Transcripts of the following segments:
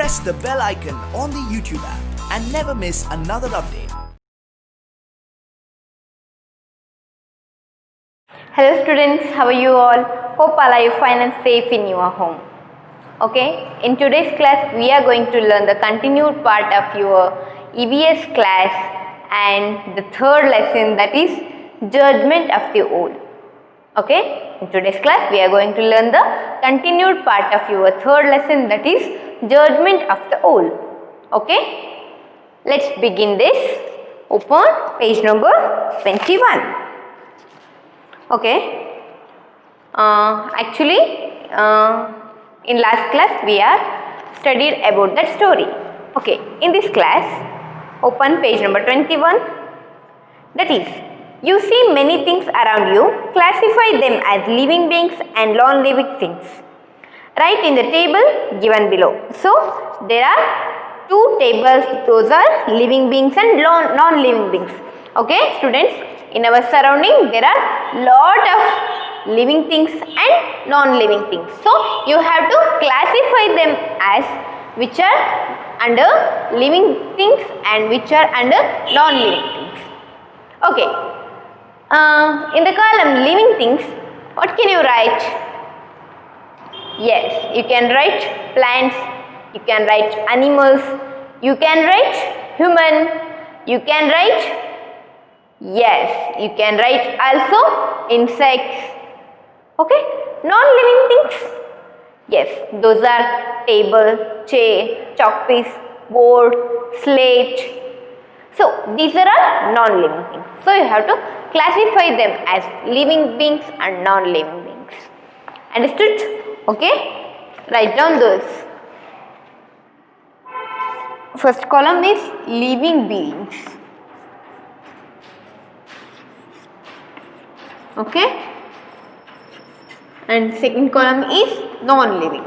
press the bell icon on the YouTube app and never miss another update. Hello students, how are you all? Hope all are you fine and safe in your home. Okay, in today's class we are going to learn the continued part of your EVS class and the third lesson, that is judgment of the whole. Okay, in today's class we are going to learn the continued part of your third lesson, that is judgment of the whole. Okay, let's begin this. Open page number 21. Okay, in last class we are studied about that story. Okay, in this class, open page number 21. That is, you see many things around you, classify them as living beings and non-living things. Write in the table given below. So, there are two tables, those are living beings and non-living beings. Okay, students, in our surrounding there are lot of living things and non-living things. So, you have to classify them as which are under living things and which are under non-living things. Okay, in the column living things, what can you write? Yes, you can write plants, you can write animals, you can write human, you can write, yes, you can write also insects. Okay, non-living things, yes, those are table, chair, chalk piece, board, slate. So, these are all non-living things. So, you have to classify them as living beings and non-living beings. Understood? Okay, write down those. First column is living beings. Okay, and second column is non-living.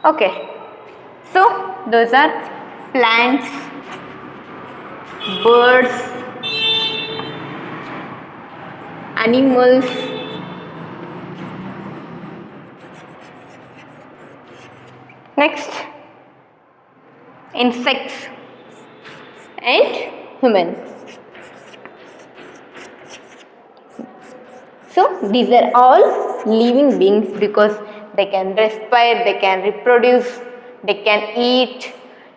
Okay, so those are plants, birds, animals, next insects and humans. So these are all living beings because they can respire, they can reproduce, they can eat.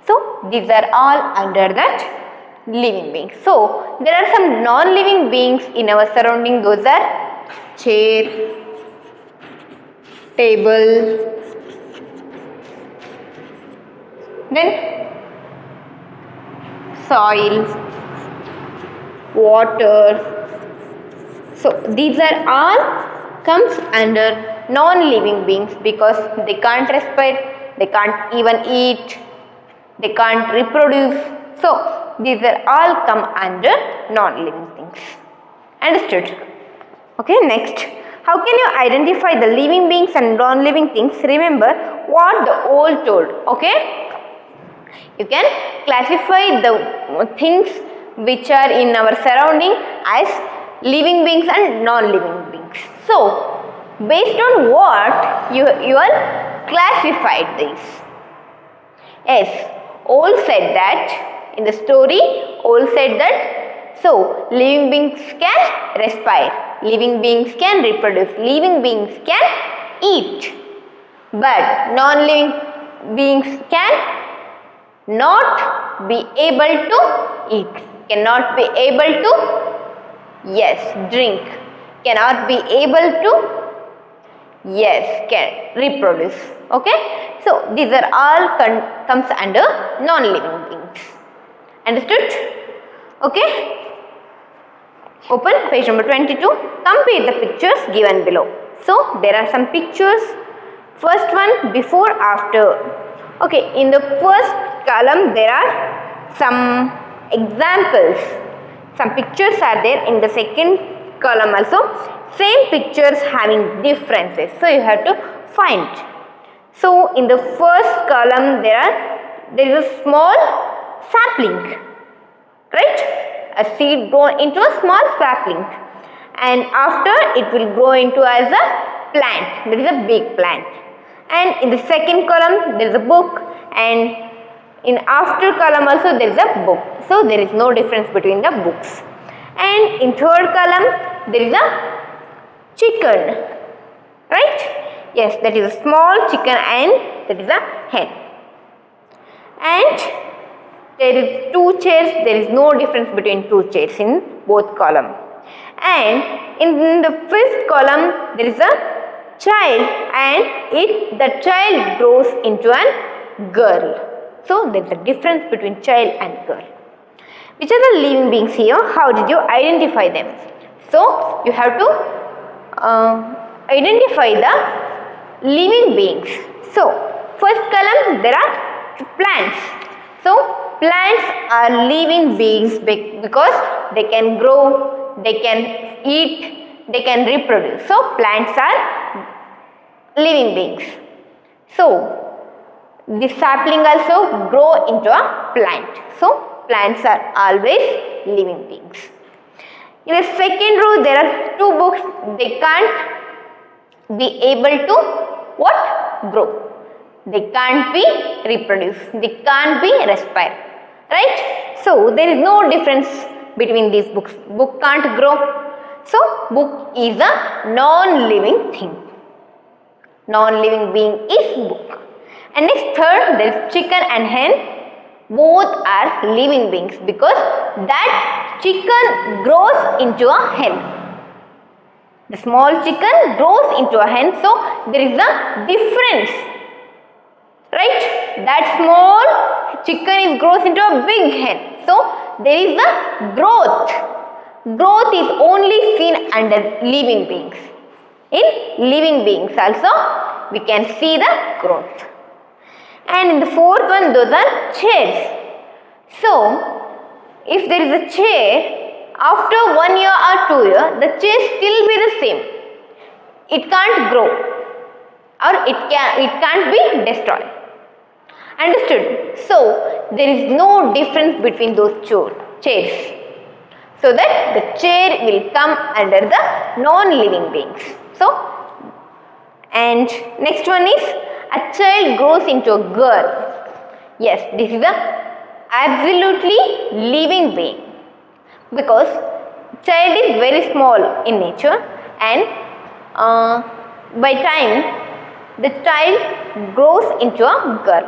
So these are all under that living beings. So there are some non-living beings in our surrounding. Those are chair, table, then soil, water. So these are all comes under non-living beings because they can't respire, they can't even eat, they can't reproduce. So these are all come under non-living things. Understood? Okay, next. How can you identify the living beings and non-living things? Remember what the old told. Okay? You can classify the things which are in our surrounding as living beings and non-living beings. So, based on what you are classified these? Yes, Old said that, in the story, Old said that, so living beings can respire, living beings can reproduce, living beings can eat, but non-living beings can not be able to eat, cannot be able to, yes, drink, cannot be able to, yes, can reproduce. Okay, so these are all comes under non-living beings. Understood? Okay, open page number 22. Compare the pictures given below. So there are some pictures. First one, before, after. Okay, in the first column there are some examples. Some pictures are there. In the second column also same pictures having differences. So you have to find. So in the first column there is a small sapling, right? A seed grown into a small sapling, and after it will grow into as a plant. There is a big plant. And in the second column there is a book, and in after column also there is a book. So there is no difference between the books. And in third column there is a chicken, right? Yes, that is a small chicken and that is a hen. And there is two chairs. There is no difference between two chairs in both column. And in the fifth column there is a child, and the child grows into a girl. So there is a difference between child and girl. Which are the living beings here? How did you identify them? So you have to identify the living beings. So first column there are plants. So plants are living beings because they can grow, they can eat, they can reproduce. So plants are living beings. So the sapling also grow into a plant. So plants are always living beings. In the second row there are two books. They can't be able to what? Grow. They can't be reproduced. They can't be respire. Right? So there is no difference between these books. Book can't grow. So book is a non-living thing. Non-living being is book. And next third there is chicken and hen. Both are living beings because that chicken grows into a hen. The small chicken grows into a hen, so there is a difference, right? That small chicken grows into a big hen, so there is a growth. Growth is only seen under living beings. In living beings also we can see the growth. And in the fourth one, those are chairs. So if there is a chair, after 1 year or 2 years, the chair still be the same. It can't grow or it can't be destroyed. Understood? So there is no difference between those chairs. So that the chair will come under the non-living beings. So, and next one is a child grows into a girl. Yes, this is a absolutely living being. Because child is very small in nature, and by time the child grows into a girl.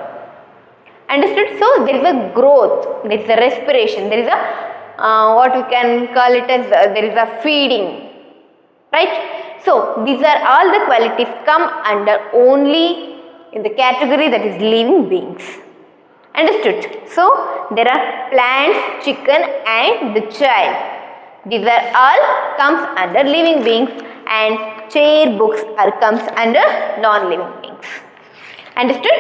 Understood? So there is a growth, there is a respiration, there is a what we can call it as there is a feeding, right? So these are all the qualities come under only in the category that is living beings. Understood? So there are plants, chicken and the child. These are all comes under living beings, and chair, books are comes under non-living beings. Understood?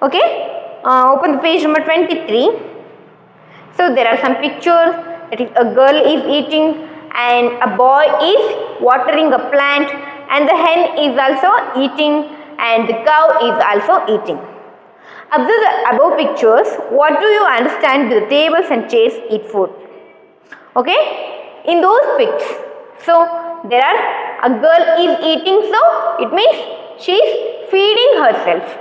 Okay. Open the page number 23. So there are some pictures. That is, a girl is eating and a boy is watering a plant, and the hen is also eating and the cow is also eating. Observe the above pictures. What do you understand the tables and chairs eat food? Okay? In those pics, so there are a girl is eating, so it means she is feeding herself.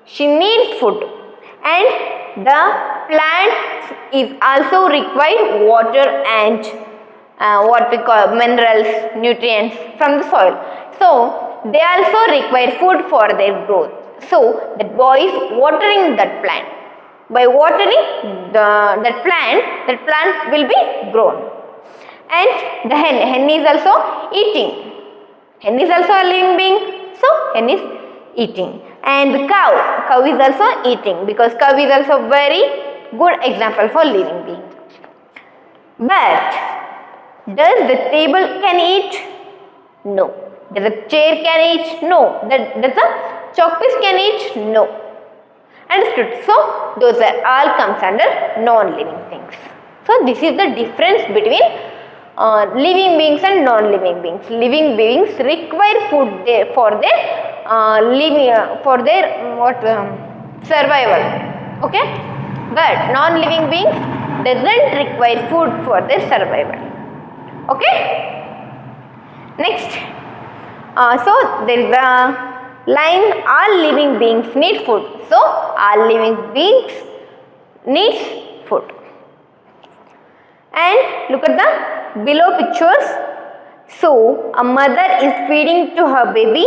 She needs food, and the plant is also required water and what we call minerals, nutrients from the soil. So they also require food for their growth. So that boy is watering that plant. By watering that plant will be grown. And the hen is also eating. Hen is also a living being, so hen is eating. And the cow is also eating, because cow is also very good example for living being. But does the table can eat? No. Does the chair can eat? No. Does the chalkpiece can eat? No. Understood? So those are all comes under non-living things. So this is the difference between living beings and non-living beings. Living beings require food for their for their survival. Okay, but non-living beings doesn't require food for their survival. Okay, next, so there is a line, all living beings need food. So all living beings needs food. And look at the below pictures. So a mother is feeding to her baby,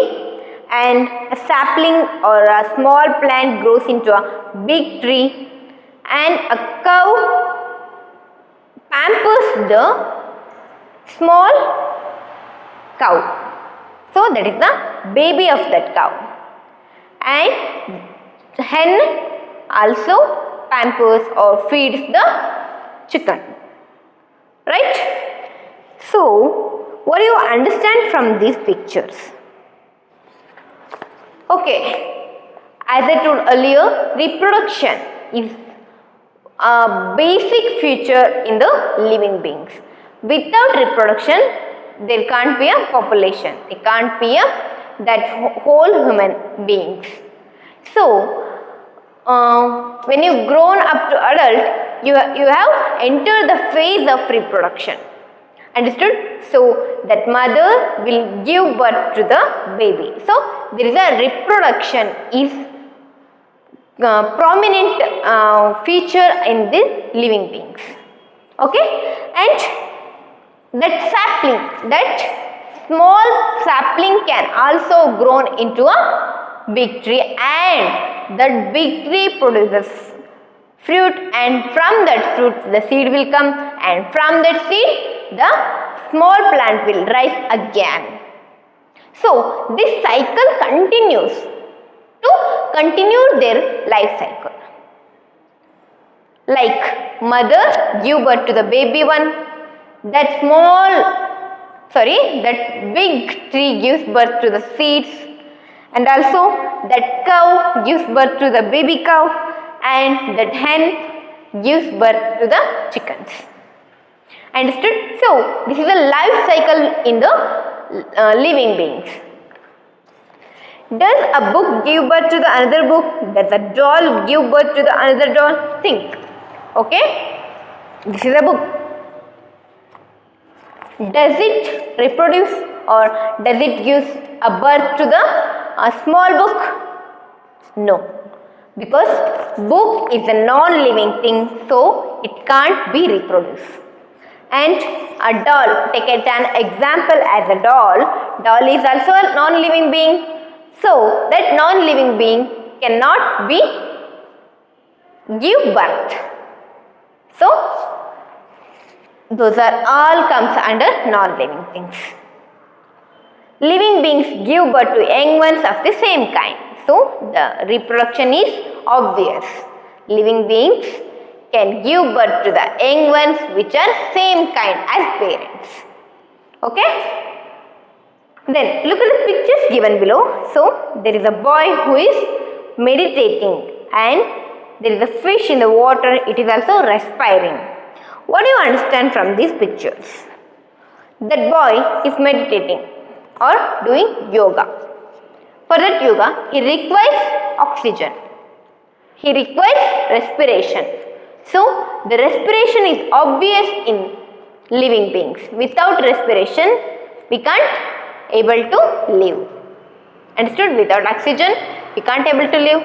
and a sapling or a small plant grows into a big tree, and a cow pampers the small cow. So that is the baby of that cow. And hen also pampers or feeds the chicken. Right? So, what do you understand from these pictures? Okay, as I told earlier, reproduction is a basic feature in the living beings. Without reproduction, there can't be a population. There can't be that whole human beings. So, when you've grown up to adult, you have entered the phase of reproduction. Understood? So that mother will give birth to the baby. So there is a reproduction is prominent feature in the living beings. Okay, and that sapling, that small sapling can also grow into a big tree, and that big tree produces fruit, and from that fruit the seed will come, and from that seed the small plant will rise again. So this cycle continues to continue their life cycle. Like mother give birth to the baby one, that big tree gives birth to the seeds, and also that cow gives birth to the baby cow, and that hen gives birth to the chickens. Understood? So this is a life cycle in the living beings. Does a book give birth to the another book? Does a doll give birth to the another doll? Think. Okay? This is a book. Does it reproduce, or does it give a birth to a small book? No. Because book is a non-living thing, so it can't be reproduced. And a doll, take an example as a doll. Doll is also a non-living being. So that non-living being cannot be give birth. So those are all comes under non-living things. Living beings give birth to young ones of the same kind. So the reproduction is obvious. Living beings can give birth to the young ones which are same kind as parents. Okay? Then look at the pictures given below. So there is a boy who is meditating, and there is a fish in the water. It is also respiring. What do you understand from these pictures? That boy is meditating or doing yoga. For that yoga, he requires oxygen. He requires respiration. So the respiration is obvious in living beings. Without respiration, we can't able to live. Understood? Without oxygen, we can't able to live.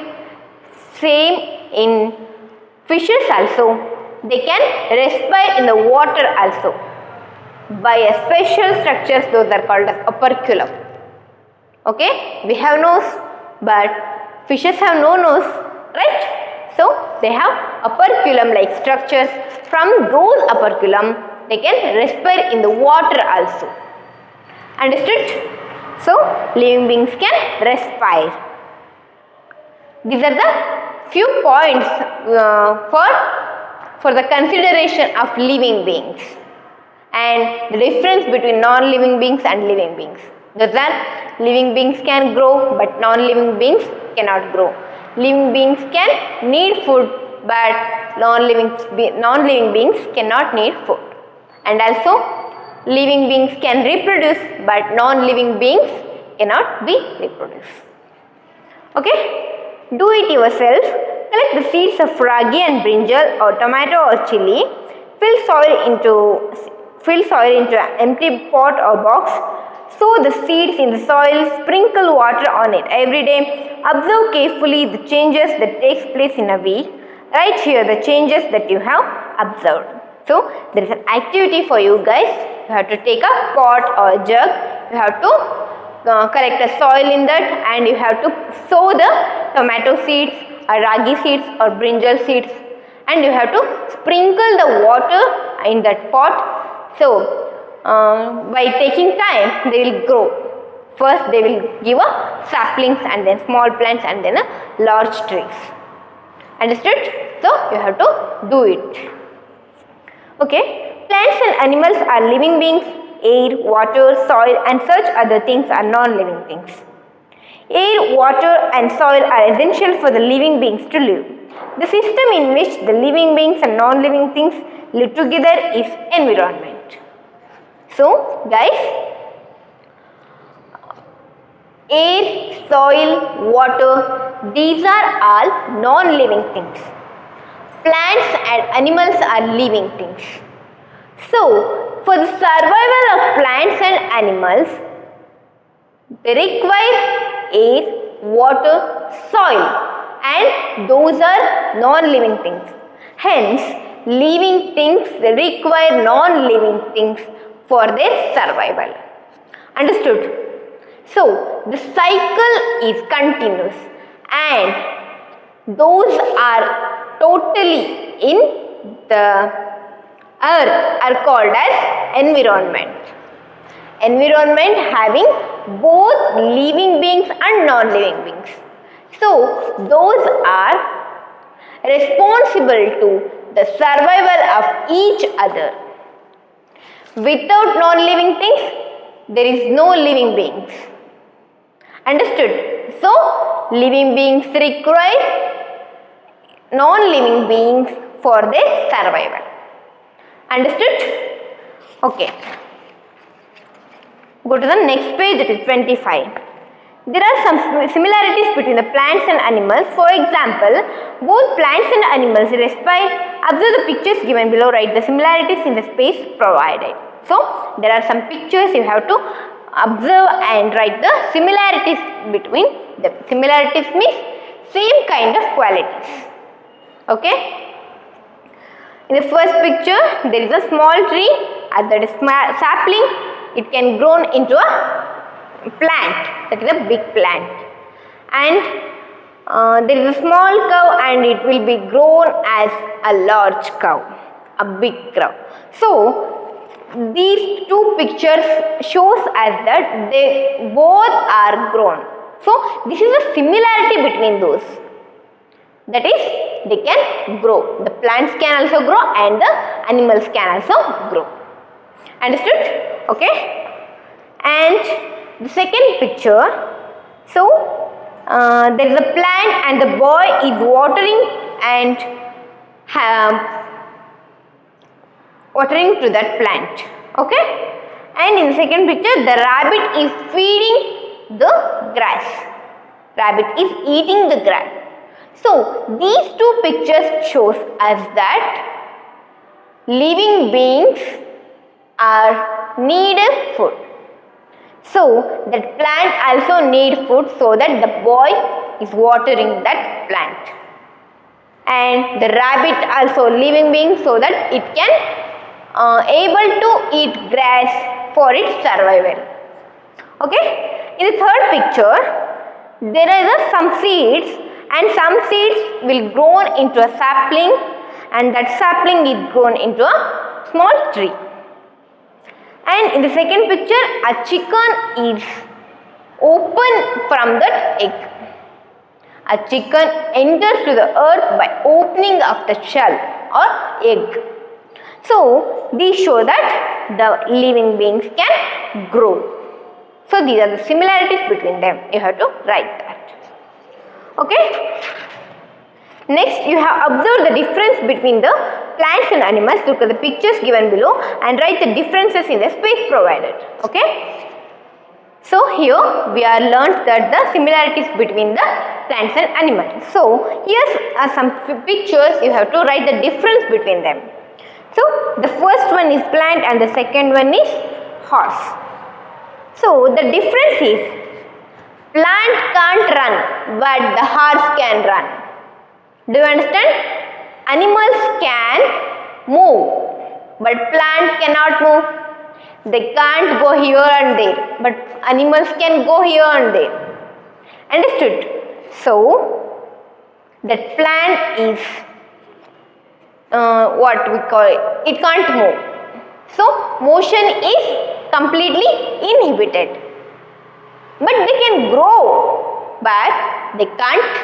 Same in fishes also. They can respire in the water also by a special structures. Those are called as operculum. Okay, we have nose, but fishes have no nose, right? So they have operculum like structures. From those operculum, they can respire in the water also. Understood? So living beings can respire. These are the few points for the consideration of living beings, and the difference between non-living beings and living beings. Thus that living beings can grow, but non-living beings cannot grow. Living beings can need food, but non-living beings cannot need food. And also living beings can reproduce, but non-living beings cannot be reproduced. Okay, do it yourself. Collect the seeds of ragi and brinjal or tomato or chili. Fill soil into an empty pot or box. Sow the seeds in the soil. Sprinkle water on it every day. Observe carefully the changes that takes place in a week. Write here the changes that you have observed. So there is an activity for you guys. You have to take a pot or a jug. You have to collect a soil in that, and you have to sow the tomato seeds or ragi seeds or brinjal seeds, and you have to sprinkle the water in that pot. So by taking time, they will grow. First they will give a saplings, and then small plants, and then a large trees. Understood? So you have to do it. Okay, plants and animals are living beings. Air, water, soil and such other things are non-living things. Air, water and soil are essential for the living beings to live. The system in which the living beings and non-living things live together is environment. So guys, air, soil, water, these are all non-living things. Plants and animals are living things. So, for the survival of plants and animals, they require air, water, soil, and those are non-living things. Hence, living things require non-living things for their survival. Understood? So, the cycle is continuous, and those are totally in the earth are called as environment. Environment having both living beings and non-living beings. So, those are responsible to the survival of each other. Without non-living things, there is no living beings. Understood? So, living beings require non-living beings for their survival. Understood? Okay. Go to the next page, that is 25. There are some similarities between the plants and animals. For example, both plants and animals respire. Observe the pictures given below. Write the similarities in the space provided. So, there are some pictures you have to observe and write the similarities between them. Similarities means same kind of qualities. Okay. In the first picture, there is a small tree, and that is sapling. It can grow into a plant, that is a big plant. And there is a small cow, and it will be grown as a large cow, a big cow. So, these two pictures shows us that they both are grown. So, this is a similarity between those. That is, they can grow. The plants can also grow and the animals can also grow. Understood? Okay. And the second picture. So, there is a plant and the boy is watering and watering to that plant. Okay. And in the second picture, the rabbit is feeding the grass. Rabbit is eating the grass. So, these two pictures shows us that living beings are needed food. So, that plant also need food, so that the boy is watering that plant. And the rabbit also living being, so that it can able to eat grass for its survival. Okay. In the third picture, there are some seeds. And some seeds will grow into a sapling, and that sapling is grown into a small tree. And in the second picture, a chicken is open from that egg. A chicken enters to the earth by opening of the shell or egg. So, these show that the living beings can grow. So, these are the similarities between them. You have to write that. Okay. Next, you have observed the difference between the plants and animals. Look at the pictures given below and write the differences in the space provided. Okay. So, here we are learnt that the similarities between the plants and animals. So here are some pictures. You have to write the difference between them. So the first one is plant and the second one is horse. So the difference is plant can't run but the horse can run. Do you understand? Animals can move but plant cannot move. They can't go here and there but animals can go here and there. Understood? So that plant is what we call it can't move. So motion is completely inhibited. But they can grow but they can't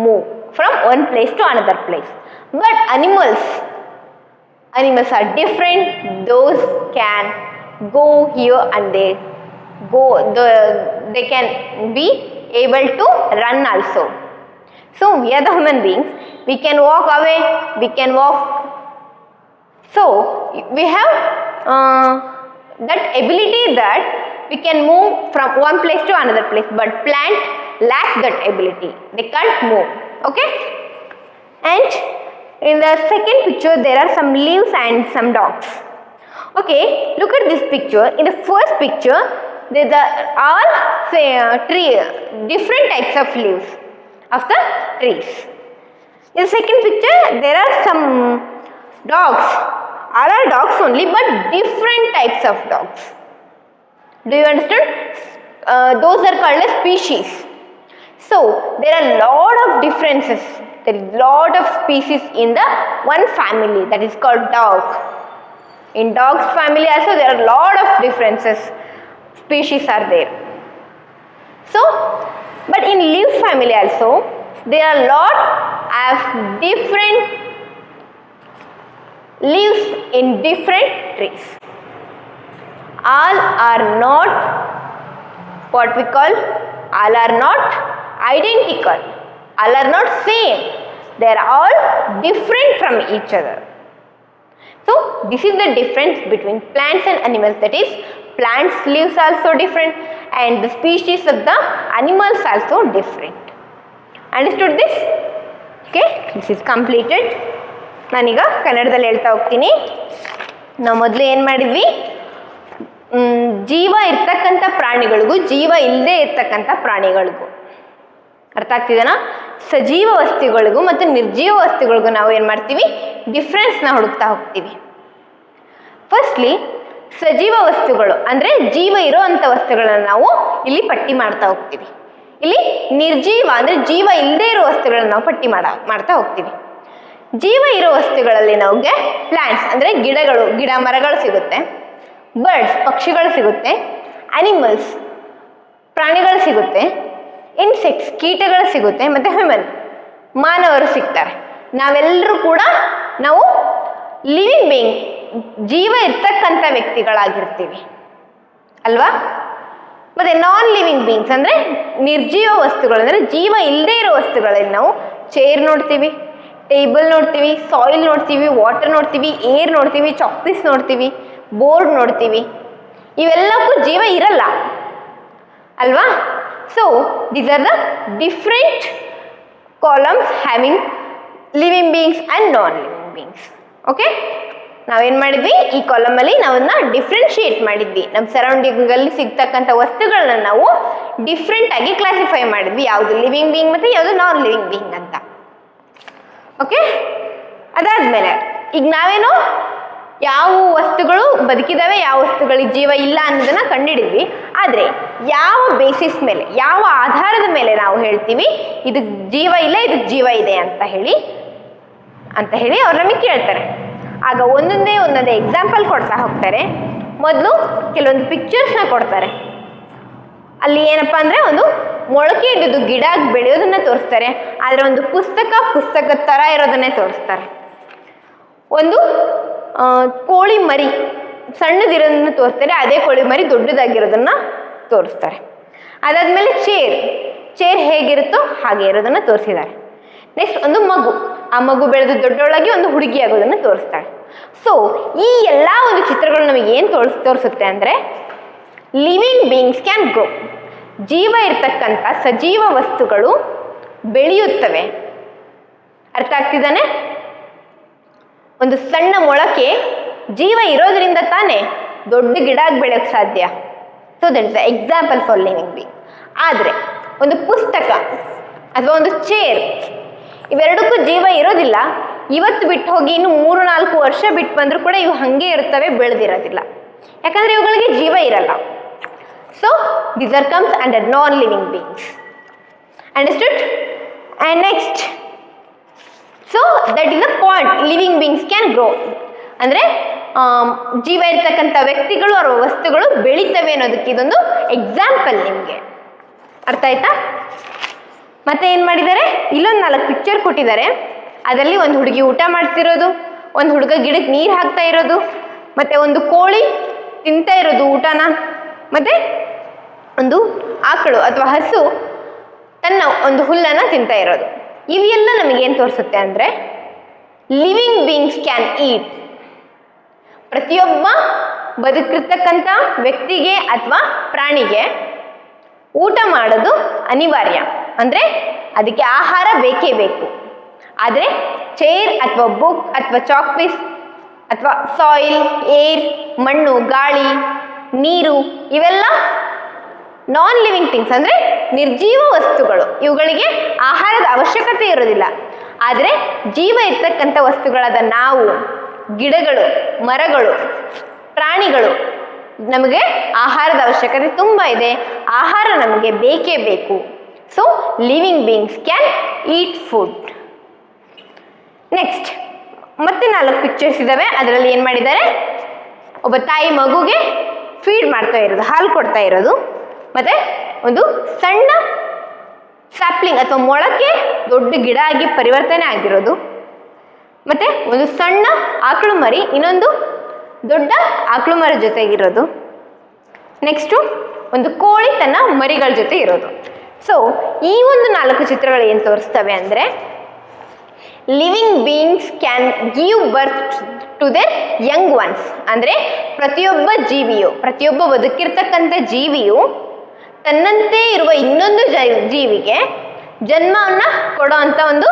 move from one place to another place. But animals are different. Those can go here and there. They can be able to run also. So we are the human beings. We can walk away. We can walk. So we have that ability that we can move from one place to another place. But plant lack that ability. They can't move. Okay. And in the second picture there are some leaves and some dogs. Okay, look at this picture. In the first picture there are all different types of leaves of the trees. In the second picture there are some dogs. All are dogs only but different types of dogs. Do you understand? Those are called as species. So there are a lot of differences. There is a lot of species in the one family, that is called dog. In dog's family also there are a lot of differences. Species are there. So, but in leaf family also there are a lot of different leaves in different trees. All are not what we call, all are not identical. All are not same. They are all different from each other. So this is the difference between plants and animals. That is, plants leaves also different and the species of the animals also different. Understood this? Okay, this is completed. ನಾನೀಗ ಕನ್ನಡದಲ್ಲಿ ಹೇಳ್ತಾ ಹೋಗ್ತೀನಿ. ನಾವು ಮೊದಲು ಏನು ಮಾಡಿದ್ವಿ, ಜೀವ ಇರ್ತಕ್ಕಂಥ ಪ್ರಾಣಿಗಳಿಗೂ ಜೀವ ಇಲ್ಲದೆ ಇರ್ತಕ್ಕಂಥ ಪ್ರಾಣಿಗಳಿಗೂ, ಅರ್ಥ ಆಗ್ತಿದೆನಾ? ಸಜೀವ ವಸ್ತುಗಳಿಗೂ ಮತ್ತು ನಿರ್ಜೀವ ವಸ್ತುಗಳಿಗೂ ನಾವು ಏನು ಮಾಡ್ತೀವಿ, ಡಿಫ್ರೆನ್ಸ್ನ ಹುಡುಕ್ತಾ ಹೋಗ್ತೀವಿ. ಫಸ್ಟ್ಲಿ ಸಜೀವ ವಸ್ತುಗಳು ಅಂದರೆ ಜೀವ ಇರೋ ಅಂಥ ವಸ್ತುಗಳನ್ನ ನಾವು ಇಲ್ಲಿ ಪಟ್ಟಿ ಮಾಡ್ತಾ ಹೋಗ್ತೀವಿ. ಇಲ್ಲಿ ನಿರ್ಜೀವ ಅಂದರೆ ಜೀವ ಇಲ್ಲದೆ ಇರೋ ವಸ್ತುಗಳನ್ನ ನಾವು ಪಟ್ಟಿ ಮಾಡ್ತಾ ಹೋಗ್ತೀವಿ. ಜೀವ ಇರೋ ವಸ್ತುಗಳಲ್ಲಿ ನಮಗೆ ಪ್ಲಾಂಟ್ಸ್ ಅಂದರೆ ಗಿಡ ಮರಗಳು ಸಿಗುತ್ತೆ, ಬರ್ಡ್ಸ್ ಪಕ್ಷಿಗಳು ಸಿಗುತ್ತೆ, ಅನಿಮಲ್ಸ್ ಪ್ರಾಣಿಗಳು ಸಿಗುತ್ತೆ, ಇನ್ಸೆಕ್ಟ್ಸ್ ಕೀಟಗಳು ಸಿಗುತ್ತೆ, ಮತ್ತು ಹ್ಯೂಮನ್ ಮಾನವರು ಸಿಗ್ತಾರೆ. ನಾವೆಲ್ಲರೂ ಕೂಡ ನಾವು ಲಿವಿಂಗ್ ಬೀಯಿಂಗ್ ಜೀವ ಇರ್ತಕ್ಕಂಥ ವ್ಯಕ್ತಿಗಳಾಗಿರ್ತೀವಿ ಅಲ್ವಾ. ಮತ್ತು ನಾನ್ ಲಿವಿಂಗ್ ಬೀಯಿಂಗ್ಸ್ ಅಂದರೆ ನಿರ್ಜೀವ ವಸ್ತುಗಳು ಅಂದರೆ ಜೀವ ಇಲ್ಲದೆ ಇರೋ ವಸ್ತುಗಳಲ್ಲಿ ನಾವು ಚೇರ್ ನೋಡ್ತೀವಿ, ಟೇಬಲ್ ನೋಡ್ತೀವಿ, ಸಾಯಿಲ್ ನೋಡ್ತೀವಿ, ವಾಟರ್ ನೋಡ್ತೀವಿ, ಏರ್ ನೋಡ್ತೀವಿ, ಚಾಕ್ಪೀಸ್ ನೋಡ್ತೀವಿ, ಬೋರ್ಡ್ ನೋಡ್ತೀವಿ. ಇವೆಲ್ಲಕ್ಕೂ ಜೀವ ಇರಲ್ಲ ಅಲ್ವಾ. So these are the different columns having living beings and non living beings. Okay, ನಾವೇನು ಮಾಡಿದ್ವಿ, ಈ ಕಾಲಮಲ್ಲಿ ನಾವನ್ನ ಡಿಫ್ರೆನ್ಶಿಯೇಟ್ ಮಾಡಿದ್ವಿ. ನಮ್ಮ ಸರೌಂಡಿಂಗಲ್ಲಿ ಸಿಗ್ತಕ್ಕಂಥ ವಸ್ತುಗಳನ್ನ ನಾವು ಡಿಫ್ರೆಂಟಾಗಿ ಕ್ಲಾಸಿಫೈ ಮಾಡಿದ್ವಿ, ಯಾವುದು ಲಿವಿಂಗ್ ಬೀಯಿಂಗ್ ಮತ್ತು ಯಾವುದು ನಾನ್ ಲಿವಿಂಗ್ ಬೀಯಿಂಗ್ ಅಂತ. ಓಕೆ, ಅದಾದಮೇಲೆ ಈಗ ನಾವೇನು ಯಾವ ವಸ್ತುಗಳು ಬದುಕಿದಾವೆ, ಯಾವ ವಸ್ತುಗಳಿಗೆ ಜೀವ ಇಲ್ಲ ಅನ್ನೋದನ್ನು ಕಂಡುಹಿಡಿದ್ವಿ. ಆದರೆ ಯಾವ ಬೇಸಿಸ್ ಮೇಲೆ, ಯಾವ ಆಧಾರದ ಮೇಲೆ ನಾವು ಹೇಳ್ತೀವಿ ಇದಕ್ಕೆ ಜೀವ ಇಲ್ಲ, ಇದಕ್ಕೆ ಜೀವ ಇದೆ ಅಂತ ಹೇಳಿ ಅವ್ರು ನಮಗೆ ಕೇಳ್ತಾರೆ. ಆಗ ಒಂದೊಂದೇ ಎಕ್ಸಾಂಪಲ್ ಕೊಡ್ತಾ ಹೋಗ್ತಾರೆ. ಮೊದಲು ಕೆಲವೊಂದು ಪಿಕ್ಚರ್ಸ್ನ ಕೊಡ್ತಾರೆ. ಅಲ್ಲಿ ಏನಪ್ಪ ಅಂದರೆ ಒಂದು ಮೊಳಕೆ ಇದ್ದು ಗಿಡ ಬೆಳೆಯೋದನ್ನು ತೋರಿಸ್ತಾರೆ, ಆದರೆ ಒಂದು ಪುಸ್ತಕದ ಥರ ಇರೋದನ್ನೇ ತೋರಿಸ್ತಾರೆ. ಒಂದು ಕೋಳಿ ಮರಿ ಸಣ್ಣದಿರೋದನ್ನು ತೋರಿಸ್ತಾರೆ, ಅದೇ ಕೋಳಿ ಮರಿ ದೊಡ್ಡದಾಗಿರೋದನ್ನು ತೋರಿಸ್ತಾರೆ. ಅದಾದಮೇಲೆ ಚೇರ್ ಹೇಗಿರುತ್ತೋ ಹಾಗೆ ಇರೋದನ್ನು ತೋರಿಸಿದ್ದಾರೆ. ನೆಕ್ಸ್ಟ್ ಒಂದು ಮಗು, ಆ ಮಗು ಬೆಳೆದು ದೊಡ್ಡೊಳಗೆ ಒಂದು ಹುಡುಗಿ ಆಗೋದನ್ನು ತೋರಿಸ್ತಾಳೆ. ಸೊ ಈ ಎಲ್ಲ ಒಂದು ಚಿತ್ರಗಳು ನಮಗೆ ಏನು ತೋರಿಸುತ್ತೆ ಅಂದರೆ ಲಿವಿಂಗ್ ಬೀಯಿಂಗ್ಸ್ ಕ್ಯಾನ್ ಗ್ರೋ. ಜೀವ ಇರ್ತಕ್ಕಂಥ ಸಜೀವ ವಸ್ತುಗಳು ಬೆಳೆಯುತ್ತವೆ. ಅರ್ಥ ಆಗ್ತಿದ್ದಾನೆ? ಒಂದು ಸಣ್ಣ ಮೊಳಕೆ ಜೀವ ಇರೋದ್ರಿಂದ ತಾನೇ ದೊಡ್ಡ ಗಿಡ ಆಗಿ ಬೆಳೆಯೋಕ್ಕೆ ಸಾಧ್ಯ. So that is the example for living being. ಆದರೆ ಒಂದು ಪುಸ್ತಕ ಅಥವಾ ಒಂದು ಚೇರ್ ಇವೆರಡಕ್ಕೂ ಜೀವ ಇರೋದಿಲ್ಲ. ಇವತ್ತು ಬಿಟ್ಟು ಹೋಗಿ ಇನ್ನು 3-4 ವರ್ಷ ಬಿಟ್ಟು ಬಂದರೂ ಕೂಡ ಇವು ಹಾಗೆ ಇರ್ತವೆ, ಬೆಳೆದಿರೋದಿಲ್ಲ. ಯಾಕಂದರೆ ಇವುಗಳಿಗೆ ಜೀವ ಇರಲ್ಲ. So these are comes under non living beings. Understood? And next, so that is a point, living beings can grow. ಅಂದರೆ ಜೀವ ಇರ್ತಕ್ಕಂಥ ವ್ಯಕ್ತಿಗಳು ಅಥವಾ ವಸ್ತುಗಳು ಬೆಳೀತವೆ ಅನ್ನೋದಕ್ಕೆ ಇದೊಂದು ಎಕ್ಸಾಂಪಲ್ ನಿಮಗೆ. ಅರ್ಥ ಆಯ್ತಾ? ಮತ್ತೆ ಏನು ಮಾಡಿದ್ದಾರೆ, ಇಲ್ಲೊಂದು 4 ಪಿಕ್ಚರ್ ಕೊಟ್ಟಿದ್ದಾರೆ. ಅದರಲ್ಲಿ ಒಂದು ಹುಡುಗಿ ಊಟ ಮಾಡ್ತಿರೋದು, ಒಂದು ಹುಡುಗ ಗಿಡಕ್ಕೆ ನೀರು ಹಾಕ್ತಾ ಇರೋದು, ಮತ್ತು ಒಂದು ಕೋಳಿ ತಿಂತಾ ಇರೋದು ಊಟನ, ಮತ್ತು ಒಂದು ಆಕಳು ಅಥವಾ ಹಸು ತನ್ನ ಒಂದು ಹುಲ್ಲನ್ನು ತಿಂತಾ ಇರೋದು. ಇವೆಲ್ಲ ನಮಗೇನು ತೋರಿಸುತ್ತೆ ಅಂದರೆ ಲಿವಿಂಗ್ ಬೀಯಿಂಗ್ಸ್ ಕ್ಯಾನ್ ಈಟ್. ಪ್ರತಿಯೊಬ್ಬ ಬದುಕಿರ್ತಕ್ಕಂಥ ವ್ಯಕ್ತಿಗೆ ಅಥವಾ ಪ್ರಾಣಿಗೆ ಊಟ ಮಾಡೋದು ಅನಿವಾರ್ಯ. ಅಂದರೆ ಅದಕ್ಕೆ ಆಹಾರ ಬೇಕೇ ಬೇಕು. ಆದರೆ ಚೇರ್ ಅಥವಾ ಬುಕ್ ಅಥವಾ ಚಾಕ್ ಪೀಸ್ ಅಥವಾ ಸಾಯಿಲ್, ಏರ್, ಮಣ್ಣು, ಗಾಳಿ, ನೀರು ಇವೆಲ್ಲ ನಾನ್ ಲಿವಿಂಗ್ ಥಿಂಗ್ಸ್, ಅಂದರೆ ನಿರ್ಜೀವ ವಸ್ತುಗಳು. ಇವುಗಳಿಗೆ ಆಹಾರದ ಅವಶ್ಯಕತೆ ಇರೋದಿಲ್ಲ. ಆದರೆ ಜೀವ ಇರ್ತಕ್ಕಂಥ ವಸ್ತುಗಳಾದ ನಾವು, ಗಿಡಗಳು, ಮರಗಳು, ಪ್ರಾಣಿಗಳು, ನಮಗೆ ಆಹಾರದ ಅವಶ್ಯಕತೆ ತುಂಬ ಇದೆ. ಆಹಾರ ನಮಗೆ ಬೇಕೇ ಬೇಕು. So living beings can eat food. Next ಮತ್ತೆ 4 ಪಿಕ್ಚರ್ಸ್ ಇದ್ದಾವೆ. ಅದರಲ್ಲಿ ಏನು ಮಾಡಿದ್ದಾರೆ, ಒಬ್ಬ ತಾಯಿ ಮಗುಗೆ ಫೀಡ್ ಮಾಡ್ತಾ ಇರೋದು, ಹಾಲು ಕೊಡ್ತಾ ಇರೋದು, ಮತ್ತು ಒಂದು ಸಣ್ಣ ಸ್ಯಾಪ್ಲಿಂಗ್ ಅಥವಾ ಮೊಳಕೆ ದೊಡ್ಡ ಗಿಡ ಆಗಿ ಪರಿವರ್ತನೆ ಆಗಿರೋದು, ಮತ್ತು ಒಂದು ಸಣ್ಣ ಆಕಳು ಮರಿ ಇನ್ನೊಂದು ದೊಡ್ಡ ಆಕಳು ಮರ ಜೊತೆಗಿರೋದು, ನೆಕ್ಸ್ಟು ಒಂದು ಕೋಳಿ ತನ್ನ ಮರಿಗಳ ಜೊತೆ ಇರೋದು. ಸೊ ಈ ಒಂದು 4 ಚಿತ್ರಗಳು ಏನು ತೋರಿಸ್ತವೆ ಅಂದರೆ living beings can give birth to their young ones. ಅಂದರೆ ಪ್ರತಿಯೊಬ್ಬ ಜೀವಿಯು, ಪ್ರತಿಯೊಬ್ಬ ಬದುಕಿರ್ತಕ್ಕಂಥ ಜೀವಿಯು ತನ್ನಂತೆ ಇರುವ ಇನ್ನೊಂದು ಜೀವಿಗೆ ಜನ್ಮವನ್ನು ಕೊಡೋ ಅಂಥ ಒಂದು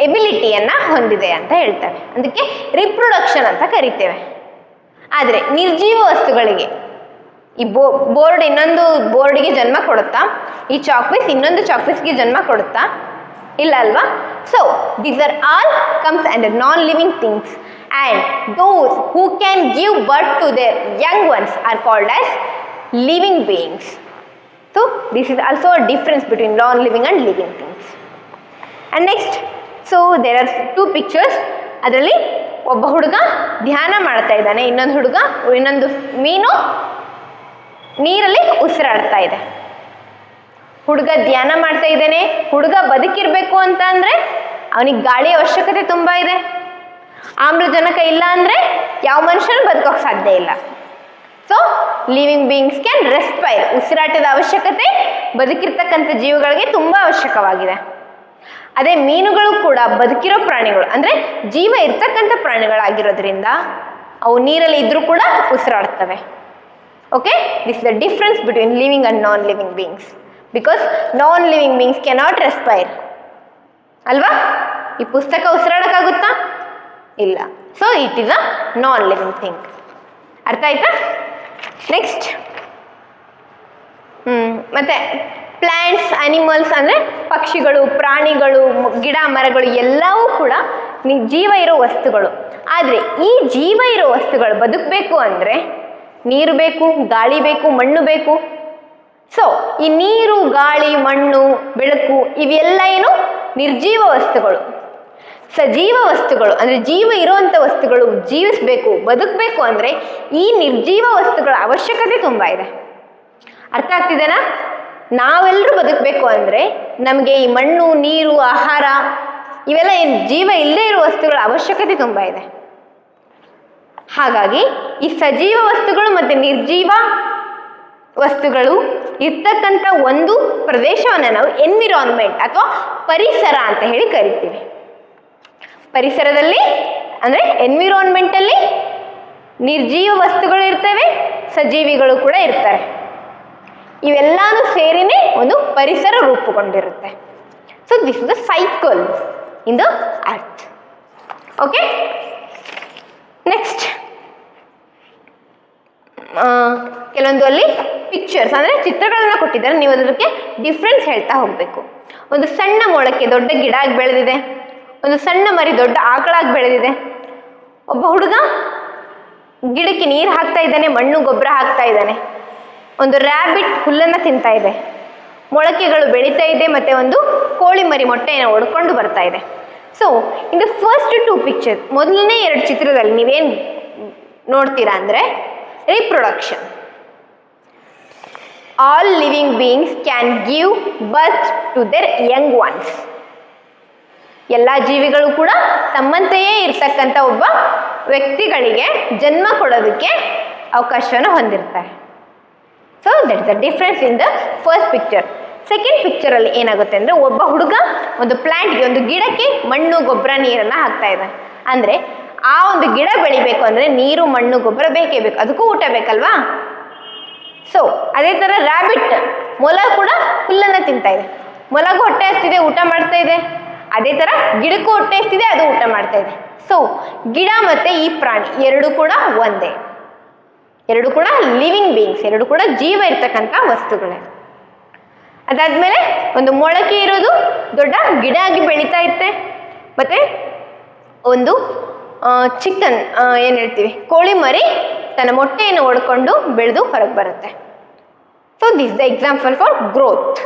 ಎಬಿಲಿಟಿಯನ್ನು ಹೊಂದಿದೆ ಅಂತ ಹೇಳ್ತಾರೆ. ಅದಕ್ಕೆ ರಿಪ್ರೊಡಕ್ಷನ್ ಅಂತ ಕರಿತೇವೆ. ಆದರೆ ನಿರ್ಜೀವ ವಸ್ತುಗಳಿಗೆ ಈ ಬೋರ್ಡ್ ಇನ್ನೊಂದು ಬೋರ್ಡ್ಗೆ ಜನ್ಮ ಕೊಡುತ್ತಾ, ಈ ಚಾಕ್ ಪೀಸ್ ಇನ್ನೊಂದು ಚಾಕ್ ಪೀಸ್ಗೆ ಜನ್ಮ ಕೊಡುತ್ತಾ? ಇಲ್ಲ ಅಲ್ವಾ? So these are all comes under non living things and those who can give birth to their young ones are called as living beings. So this is also a difference between non living and living things. And next, so there are 2 pictures. ಅದರಲ್ಲಿ ಒಬ್ಬ ಹುಡುಗ ಧ್ಯಾನ ಮಾಡ್ತಾ ಇದ್ದಾನೆ, ಇನ್ನೊಂದು ಮೀನು ನೀರಲ್ಲಿ ಉಸಿರಾಡ್ತಾ ಇದೆ. ಹುಡುಗ ಧ್ಯಾನ ಮಾಡ್ತಾ ಇದ್ದಾನೆ. ಹುಡುಗ ಬದುಕಿರಬೇಕು ಅಂತ ಅಂದರೆ ಅವನಿಗೆ ಗಾಳಿ ಅವಶ್ಯಕತೆ ತುಂಬ ಇದೆ. ಆಮ್ಲಜನಕ ಇಲ್ಲ ಅಂದರೆ ಯಾವ ಮನುಷ್ಯನೂ ಬದುಕೋಕ್ಕೆ ಸಾಧ್ಯ ಇಲ್ಲ. So living beings can respire. ಉಸಿರಾಟದ ಅವಶ್ಯಕತೆ ಬದುಕಿರ್ತಕ್ಕಂಥ ಜೀವಿಗಳಿಗೆ ತುಂಬ ಅವಶ್ಯಕವಾಗಿದೆ. ಅದೇ ಮೀನುಗಳು ಕೂಡ ಬದುಕಿರೋ ಪ್ರಾಣಿಗಳು, ಅಂದರೆ ಜೀವ ಇರ್ತಕ್ಕಂಥ ಪ್ರಾಣಿಗಳಾಗಿರೋದ್ರಿಂದ ಅವು ನೀರಲ್ಲಿ ಇದ್ದರೂ ಕೂಡ ಉಸಿರಾಡ್ತವೆ. Okay, this is the difference between living and non living beings. Because non living beings cannot respire ಅಲ್ವಾ? ಈ ಪುಸ್ತಕ ಉಸಿರಾಡೋಕ್ಕಾಗುತ್ತಾ? ಇಲ್ಲ. So it is a non living thing. ಅರ್ಥ ಆಯ್ತಾ? ನೆಕ್ಸ್ಟ್, ಮತ್ತೆ ಪ್ಲ್ಯಾಂಟ್ಸ್, ಅನಿಮಲ್ಸ್ ಅಂದರೆ ಪಕ್ಷಿಗಳು, ಪ್ರಾಣಿಗಳು, ಗಿಡ ಮರಗಳು ಎಲ್ಲವೂ ಕೂಡ ಜೀವ ಇರೋ ವಸ್ತುಗಳು. ಆದರೆ ಈ ಜೀವ ಇರೋ ವಸ್ತುಗಳು ಬದುಕಬೇಕು ಅಂದರೆ ನೀರು ಬೇಕು, ಗಾಳಿ ಬೇಕು, ಮಣ್ಣು ಬೇಕು. ಸೊ ಈ ನೀರು, ಗಾಳಿ, ಮಣ್ಣು, ಬೆಳಕು ಇವೆಲ್ಲ ಏನು ನಿರ್ಜೀವ ವಸ್ತುಗಳು. ಸಜೀವ ವಸ್ತುಗಳು ಅಂದರೆ ಜೀವ ಇರುವಂಥ ವಸ್ತುಗಳು ಜೀವಿಸಬೇಕು, ಬದುಕಬೇಕು ಅಂದರೆ ಈ ನಿರ್ಜೀವ ವಸ್ತುಗಳ ಅವಶ್ಯಕತೆ ತುಂಬ ಇದೆ. ಅರ್ಥ ಆಗ್ತಿದೆನಾ? ನಾವೆಲ್ಲರೂ ಬದುಕಬೇಕು ಅಂದರೆ ನಮಗೆ ಈ ಮಣ್ಣು, ನೀರು, ಆಹಾರ ಇವೆಲ್ಲ ಏನು ಜೀವ ಇಲ್ಲದೇ ಇರುವ ವಸ್ತುಗಳ ಅವಶ್ಯಕತೆ ತುಂಬ ಇದೆ. ಹಾಗಾಗಿ ಈ ಸಜೀವ ವಸ್ತುಗಳು ಮತ್ತು ನಿರ್ಜೀವ ವಸ್ತುಗಳು ಇರ್ತಕ್ಕಂಥ ಒಂದು ಪ್ರದೇಶವನ್ನು ನಾವು ಎನ್ವಿರಾನ್ಮೆಂಟ್ ಅಥವಾ ಪರಿಸರ ಅಂತ ಹೇಳಿ ಕರಿತೀವಿ. ಪರಿಸರದಲ್ಲಿ ಅಂದರೆ ಎನ್ವಿರಾನ್ಮೆಂಟಲ್ಲಿ ನಿರ್ಜೀವ ವಸ್ತುಗಳು ಇರ್ತವೆ, ಸಜೀವಿಗಳು ಕೂಡ ಇರ್ತಾರೆ. ಇವೆಲ್ಲನೂ ಸೇರಿನೇ ಒಂದು ಪರಿಸರ ರೂಪುಗೊಂಡಿರುತ್ತೆ. So this is the cycle in the earth. Okay, next ಕೆಲವೊಂದು ಅಲ್ಲಿ ಪಿಕ್ಚರ್ಸ್ ಅಂದರೆ ಚಿತ್ರಗಳನ್ನ ಕೊಟ್ಟಿದ್ದಾರೆ, ನೀವು ಅದಕ್ಕೆ ಡಿಫ್ರೆನ್ಸ್ ಹೇಳ್ತಾ ಹೋಗಬೇಕು. ಒಂದು ಸಣ್ಣ ಮೊಳಕೆ ದೊಡ್ಡ ಗಿಡ ಆಗಿ ಬೆಳೆದಿದೆ, ಒಂದು ಸಣ್ಣ ಮರಿ ದೊಡ್ಡ ಆಕಳಾಗಿ ಬೆಳೆದಿದೆ, ಒಬ್ಬ ಹುಡುಗ ಗಿಡಕ್ಕೆ ನೀರು ಹಾಕ್ತಾ ಇದ್ದಾನೆ, ಮಣ್ಣು ಗೊಬ್ಬರ ಹಾಕ್ತಾ ಇದ್ದಾನೆ, ಒಂದು ರ್ಯಾಬಿಟ್ ಹುಲ್ಲನ್ನು ತಿಂತಾ ಇದೆ, ಮೊಳಕೆಗಳು ಬೆಳೀತಾ ಇದೆ, ಮತ್ತು ಒಂದು ಕೋಳಿ ಮರಿ ಮೊಟ್ಟೆಯನ್ನು ಒಡ್ಕೊಂಡು ಬರ್ತಾ ಇದೆ. So in the first 2 picture, ಮೊದಲನೇ 2 ಚಿತ್ರದಲ್ಲಿ ನೀವೇನು ನೋಡ್ತೀರಾ ಅಂದರೆ reproduction. All living beings can give birth to their young ones. ಎಲ್ಲ ಜೀವಿಗಳು ಕೂಡ ತಮ್ಮಂತೆಯೇ ಇರ್ತಕ್ಕಂಥ ಒಬ್ಬ ವ್ಯಕ್ತಿಗಳಿಗೆ ಜನ್ಮ ಕೊಡೋದಕ್ಕೆ ಅವಕಾಶವನ್ನು ಹೊಂದಿರ್ತಾರೆ. So that is the difference in the first picture. Second ಪಿಕ್ಚರಲ್ಲಿ ಏನಾಗುತ್ತೆ ಅಂದರೆ ಒಬ್ಬ ಹುಡುಗ ಒಂದು ಪ್ಲ್ಯಾಂಟ್ಗೆ, ಒಂದು ಗಿಡಕ್ಕೆ ಮಣ್ಣು ಗೊಬ್ಬರ ನೀರನ್ನು ಹಾಕ್ತಾ ಇದ್ದಾನೆ. ಅಂದರೆ ಆ ಒಂದು ಗಿಡ ಬೆಳಿಬೇಕು ಅಂದರೆ ನೀರು ಮಣ್ಣು ಗೊಬ್ಬರ ಬೇಕೇ ಬೇಕು, ಅದಕ್ಕೂ ಊಟ ಬೇಕಲ್ವಾ. ಸೊ ಅದೇ ಥರ ರ್ಯಾಬಿಟ್, ಮೊಲ ಕೂಡ ಹುಲ್ಲನ್ನು ತಿಂತಾ ಇದೆ, ಮೊಲಗೂ ಹೊಟ್ಟೆ ಹಸ್ತಿದೆ, ಊಟ ಮಾಡ್ತಾ ಇದೆ. ಅದೇ ಥರ ಗಿಡಕ್ಕೂ ಹೊಟ್ಟೆ ಹಸ್ತಿದೆ, ಅದು ಊಟ ಮಾಡ್ತಾ ಇದೆ. ಸೊ ಗಿಡ ಮತ್ತು ಈ ಪ್ರಾಣಿ ಎರಡು ಕೂಡ ಒಂದೇ, ಎರಡು ಕೂಡ ಲಿವಿಂಗ್ ಬೀಯಿಂಗ್ಸ್, ಎರಡು ಕೂಡ ಜೀವ ಇರ್ತಕ್ಕಂಥ ವಸ್ತುಗಳೇ. ಅದಾದಮೇಲೆ ಒಂದು ಮೊಳಕೆ ಇರೋದು ದೊಡ್ಡ ಗಿಡ ಆಗಿ ಬೆಳೀತಾ ಇರುತ್ತೆ, ಮತ್ತು ಒಂದು ಚಿಕನ್ ಏನು ಹೇಳ್ತೀವಿ ಕೋಳಿ ಮರಿ ತನ್ನ ಮೊಟ್ಟೆಯನ್ನು ಒಡ್ಕೊಂಡು ಬೆಳೆದು ಹೊರಗೆ ಬರುತ್ತೆ. So this the example for growth.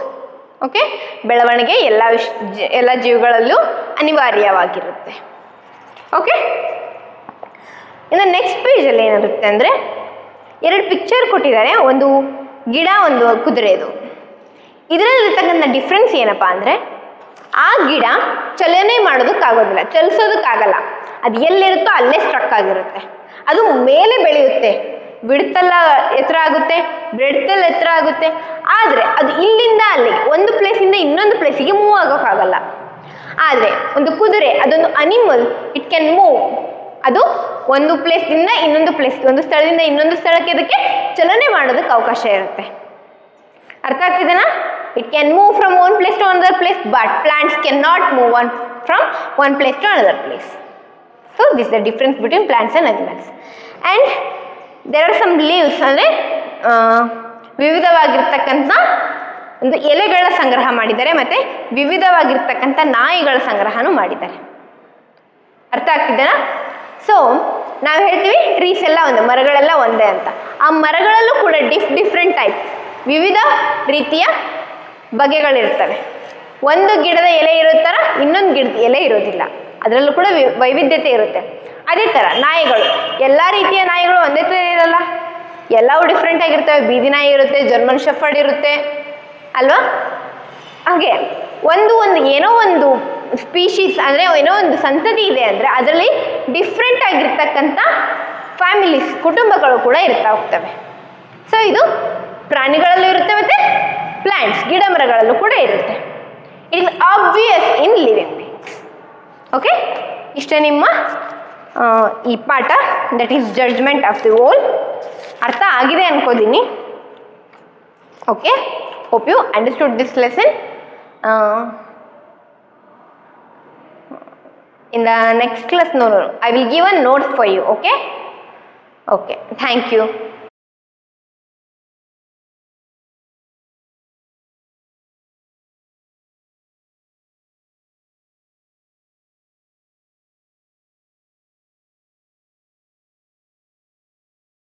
Okay, ಬೆಳವಣಿಗೆ ಎಲ್ಲ ಜೀವಿಗಳಲ್ಲೂ ಅನಿವಾರ್ಯವಾಗಿರುತ್ತೆ. ಓಕೆ, ಇನ್ನು ನೆಕ್ಸ್ಟ್ ಪೇಜಲ್ಲಿ ಏನಿರುತ್ತೆ ಅಂದರೆ 2 ಪಿಕ್ಚರ್ ಕೊಟ್ಟಿದ್ದಾರೆ, ಒಂದು ಗಿಡ, ಒಂದು ಕುದುರೆದು. ಇದರಲ್ಲಿರ್ತಕ್ಕಂಥ ಡಿಫ್ರೆನ್ಸ್ ಏನಪ್ಪ ಅಂದರೆ ಆ ಗಿಡ ಚಲನೆ ಮಾಡೋದಕ್ಕಾಗೋದಿಲ್ಲ, ಚಲಿಸೋದಕ್ಕಾಗಲ್ಲ, ಅದು ಎಲ್ಲಿರುತ್ತೋ ಅಲ್ಲೇ ಸ್ಟ್ರಕ್ ಆಗಿರುತ್ತೆ. ಅದು ಮೇಲೆ ಬೆಳೆಯುತ್ತೆ, ಬಿಡ್ತಲ್ಲ ಎತ್ತರ ಆಗುತ್ತೆ, ಬ್ರೆಡ್ತಲ್ಲ ಎತ್ತರ ಆಗುತ್ತೆ, ಆದರೆ ಅದು ಇಲ್ಲಿಂದ ಅಲ್ಲಿಗೆ ಒಂದು ಪ್ಲೇಸಿಂದ ಇನ್ನೊಂದು ಪ್ಲೇಸಿಗೆ ಮೂವ್ ಆಗೋಕ್ಕಾಗಲ್ಲ. ಆದರೆ ಒಂದು ಕುದುರೆ ಅದೊಂದು ಅನಿಮಲ್, ಇಟ್ ಕ್ಯಾನ್ ಮೂವ್. ಅದು ಒಂದು ಪ್ಲೇಸ್ದಿಂದ ಇನ್ನೊಂದು ಪ್ಲೇಸ್, ಒಂದು ಸ್ಥಳದಿಂದ ಇನ್ನೊಂದು ಸ್ಥಳಕ್ಕೆ ಅದಕ್ಕೆ ಚಲನೆ ಮಾಡೋದಕ್ಕೆ ಅವಕಾಶ ಇರುತ್ತೆ. ಅರ್ಥ ಆಗ್ತಿದೆನಾ? It can move from one place to another place, but plants can not move from one place to another place. So this the difference between plants and animals. And there are some leaves, ಅಂದರೆ ವಿವಿಧವಾಗಿರ್ತಕ್ಕಂಥ ಒಂದು ಎಲೆಗಳ ಸಂಗ್ರಹ ಮಾಡಿದ್ದಾರೆ, ಮತ್ತು ವಿವಿಧವಾಗಿರ್ತಕ್ಕಂಥ ನಾಯಿಗಳ ಸಂಗ್ರಹನೂ ಮಾಡಿದ್ದಾರೆ. ಅರ್ಥ ಆಗ್ತಿದೆನಾ? ಸೊ ನಾವು ಹೇಳ್ತೀವಿ ಟ್ರೀಸ್ ಎಲ್ಲ ಒಂದೇ, ಮರಗಳೆಲ್ಲ ಒಂದೇ ಅಂತ. ಆ ಮರಗಳಲ್ಲೂ ಕೂಡ ಡಿಫ್ರೆಂಟ್ ಟೈಪ್, ವಿವಿಧ ರೀತಿಯ ಬಗೆಗಳಿರ್ತವೆ. ಒಂದು ಗಿಡದ ಎಲೆ ಇರೋ ಥರ ಇನ್ನೊಂದು ಗಿಡದ ಎಲೆ ಇರೋದಿಲ್ಲ, ಅದರಲ್ಲೂ ಕೂಡ ವೈವಿಧ್ಯತೆ ಇರುತ್ತೆ. ಅದೇ ಥರ ನಾಯಿಗಳು, ಎಲ್ಲ ರೀತಿಯ ನಾಯಿಗಳು ಒಂದೇ ಥರ ಇರಲ್ಲ, ಎಲ್ಲವೂ ಡಿಫ್ರೆಂಟ್ ಆಗಿರ್ತವೆ. ಬೀದಿ ನಾಯಿ ಇರುತ್ತೆ, ಜರ್ಮನ್ ಶೆಫರ್ಡ್ ಇರುತ್ತೆ ಅಲ್ವಾ. ಹಾಗೆ ಒಂದು ಏನೋ ಒಂದು ಸ್ಪೀಶೀಸ್, ಅಂದರೆ ಏನೋ ಒಂದು ಸಂತತಿ ಇದೆ ಅಂದರೆ ಅದರಲ್ಲಿ ಡಿಫ್ರೆಂಟ್ ಆಗಿರ್ತಕ್ಕಂಥ ಫ್ಯಾಮಿಲೀಸ್, ಕುಟುಂಬಗಳು ಕೂಡ ಇರ್ತಾ ಹೋಗ್ತವೆ. ಸೊ ಇದು ಪ್ರಾಣಿಗಳಲ್ಲೂ ಇರುತ್ತೆ, ಮತ್ತು ಪ್ಲಾಂಟ್ಸ್, ಗಿಡ ಮರಗಳಲ್ಲೂ ಕೂಡ ಇರುತ್ತೆ. It is obvious in living beings. Okay, ಇಷ್ಟೇ ನಿಮ್ಮ ಈ ಪಾಠ, that is judgement of the whole. ಅರ್ಥ ಆಗಿದೆ ಅನ್ಕೋತೀನಿ. Okay, hope you understood this lesson. In the next class, I will give a note for you. Okay, thank you.